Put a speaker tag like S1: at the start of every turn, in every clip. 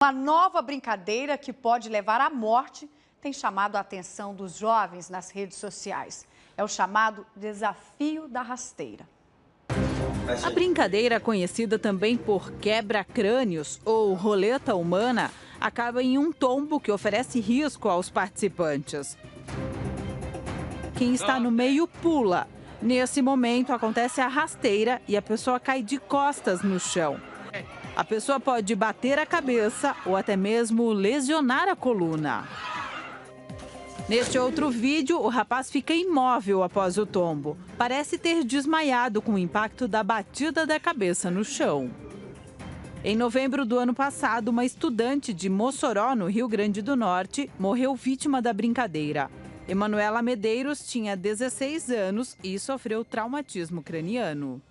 S1: Uma nova brincadeira que pode levar à morte tem chamado a atenção dos jovens nas redes sociais. É o chamado desafio da rasteira.
S2: A brincadeira, conhecida também por quebra-crânios ou roleta humana, acaba em um tombo que oferece risco aos participantes. Quem está no meio pula. Nesse momento acontece a rasteira e a pessoa cai de costas no chão. A pessoa pode bater a cabeça ou até mesmo lesionar a coluna. Neste outro vídeo, o rapaz fica imóvel após o tombo. Parece ter desmaiado com o impacto da batida da cabeça no chão. Em novembro do ano passado, uma estudante de Mossoró, no Rio Grande do Norte, morreu vítima da brincadeira. Emanuela Medeiros tinha 16 anos e sofreu traumatismo craniano.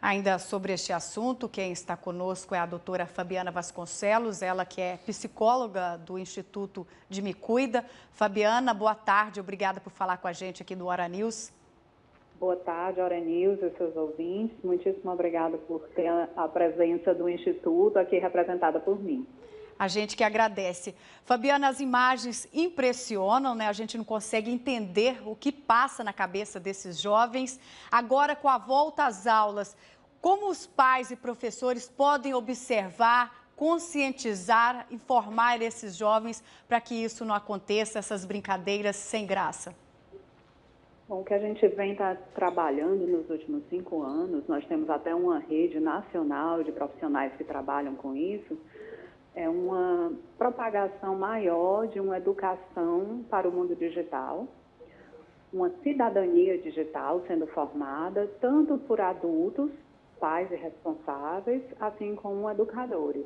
S1: Ainda sobre este assunto, quem está conosco é a doutora Fabiana Vasconcelos, ela que é psicóloga do Instituto de Me Cuida. Fabiana, boa tarde, obrigada por falar com a gente aqui do Hora News.
S3: Boa tarde, Hora News e seus ouvintes. Muitíssimo obrigada por ter a presença do Instituto aqui representada por mim.
S1: A gente que agradece. Fabiana, as imagens impressionam, né? A gente não consegue entender o que passa na cabeça desses jovens. Agora, com a volta às aulas, como os pais e professores podem observar, conscientizar, informar esses jovens para que isso não aconteça, essas brincadeiras sem graça?
S3: Bom, o que a gente vem trabalhando nos últimos 5 anos, nós temos até uma rede nacional de profissionais que trabalham com isso, é uma propagação maior de uma educação para o mundo digital, uma cidadania digital sendo formada, tanto por adultos, pais e responsáveis, assim como educadores.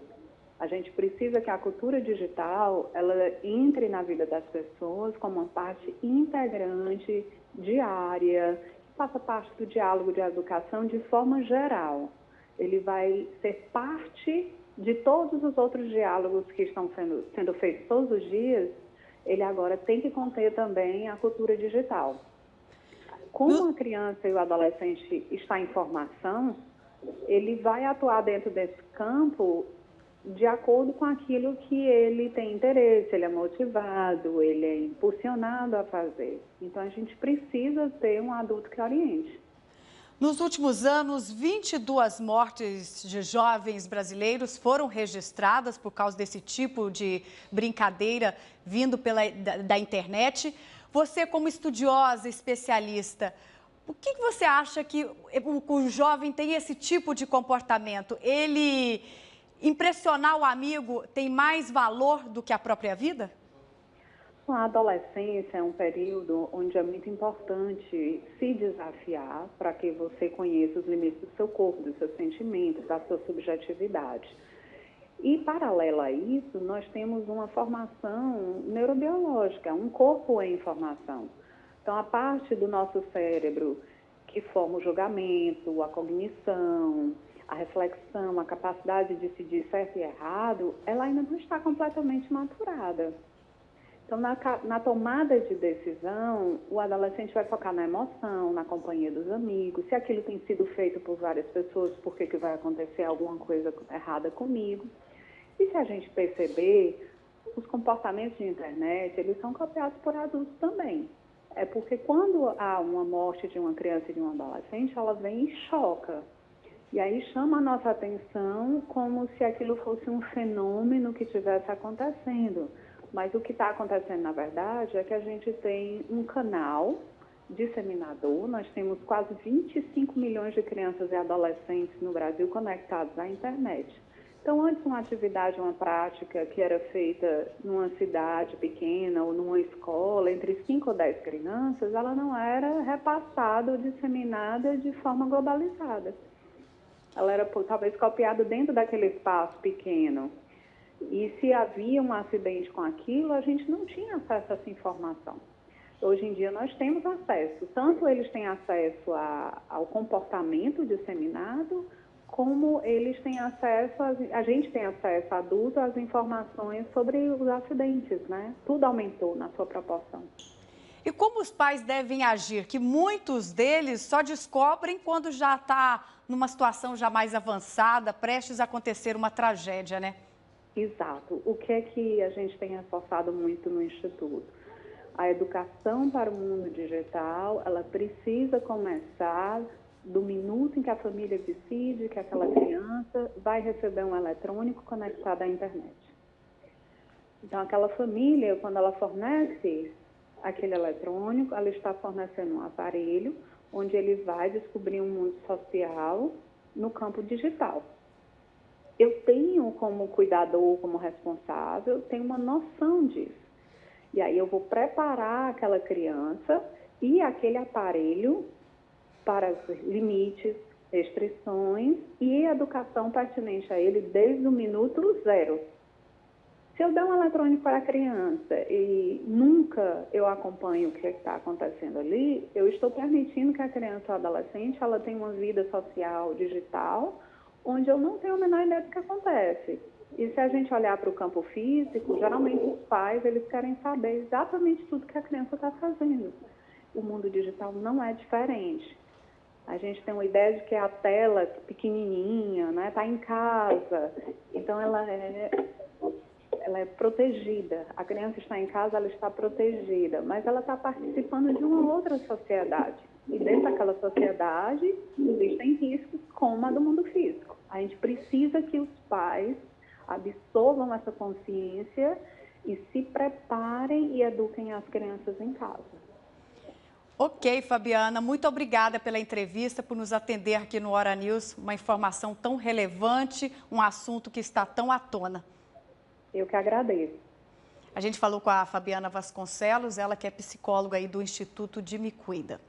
S3: A gente precisa que a cultura digital ela entre na vida das pessoas como uma parte integrante, diária, faça parte do diálogo de educação de forma geral. Ele vai ser parte de todos os outros diálogos que estão sendo feitos todos os dias, ele agora tem que conter também a cultura digital. Como a criança e o adolescente está em formação, ele vai atuar dentro desse campo de acordo com aquilo que ele tem interesse, ele é motivado, ele é impulsionado a fazer. Então, a gente precisa ter um adulto que oriente.
S1: Nos últimos anos, 22 mortes de jovens brasileiros foram registradas por causa desse tipo de brincadeira vindo da internet. Você, como estudiosa, especialista, o que você acha que o jovem tem esse tipo de comportamento? Ele impressionar o amigo tem mais valor do que a própria vida?
S3: A adolescência é um período onde é muito importante se desafiar para que você conheça os limites do seu corpo, dos seus sentimentos, da sua subjetividade. E, paralelo a isso, nós temos uma formação neurobiológica, um corpo em formação. Então, a parte do nosso cérebro que forma o julgamento, a cognição, a reflexão, a capacidade de decidir certo e errado, ela ainda não está completamente maturada. Então, na tomada de decisão, o adolescente vai focar na emoção, na companhia dos amigos, se aquilo tem sido feito por várias pessoas, por que vai acontecer alguma coisa errada comigo. E se a gente perceber, os comportamentos de internet, eles são copiados por adultos também. É porque quando há uma morte de uma criança e de um adolescente, ela vem e choca. E aí chama a nossa atenção como se aquilo fosse um fenômeno que estivesse acontecendo. Mas o que está acontecendo, na verdade, é que a gente tem um canal disseminador. Nós temos quase 25 milhões de crianças e adolescentes no Brasil conectados à internet. Então, antes uma atividade, uma prática que era feita numa cidade pequena ou numa escola, entre 5 ou 10 crianças, ela não era repassada ou disseminada de forma globalizada. Ela era talvez copiada dentro daquele espaço pequeno. E se havia um acidente com aquilo, a gente não tinha acesso a essa informação. Hoje em dia nós temos acesso, tanto eles têm acesso ao comportamento disseminado, como eles têm acesso, a gente tem acesso adulto às informações sobre os acidentes, né? Tudo aumentou na sua proporção.
S1: E como os pais devem agir? Que muitos deles só descobrem quando já está numa situação já mais avançada, prestes a acontecer uma tragédia, né?
S3: Exato. O que é que a gente tem reforçado muito no Instituto? A educação para o mundo digital, ela precisa começar do minuto em que a família decide que aquela criança vai receber um eletrônico conectado à internet. Então, aquela família, quando ela fornece aquele eletrônico, ela está fornecendo um aparelho onde ele vai descobrir um mundo social no campo digital. Eu tenho, como cuidador, como responsável, tenho uma noção disso. E aí eu vou preparar aquela criança e aquele aparelho para os limites, restrições e educação pertinente a ele desde o minuto zero. Se eu der um eletrônico para a criança e nunca eu acompanho o que está acontecendo ali, eu estou permitindo que a criança ou adolescente ela tenha uma vida social digital onde eu não tenho a menor ideia do que acontece. E se a gente olhar para o campo físico, geralmente os pais eles querem saber exatamente tudo que a criança está fazendo. O mundo digital não é diferente. A gente tem uma ideia de que a tela pequenininha, né, está em casa, então ela é protegida. A criança está em casa, ela está protegida, mas ela está participando de uma outra sociedade. E dentro daquela sociedade existem riscos como a do mundo físico. A gente precisa que os pais absorvam essa consciência e se preparem e eduquem as crianças em casa.
S1: Ok, Fabiana, muito obrigada pela entrevista, por nos atender aqui no Hora News, uma informação tão relevante, um assunto que está tão à tona.
S3: Eu que agradeço.
S1: A gente falou com a Fabiana Vasconcelos, ela que é psicóloga aí do Instituto de Me Cuida.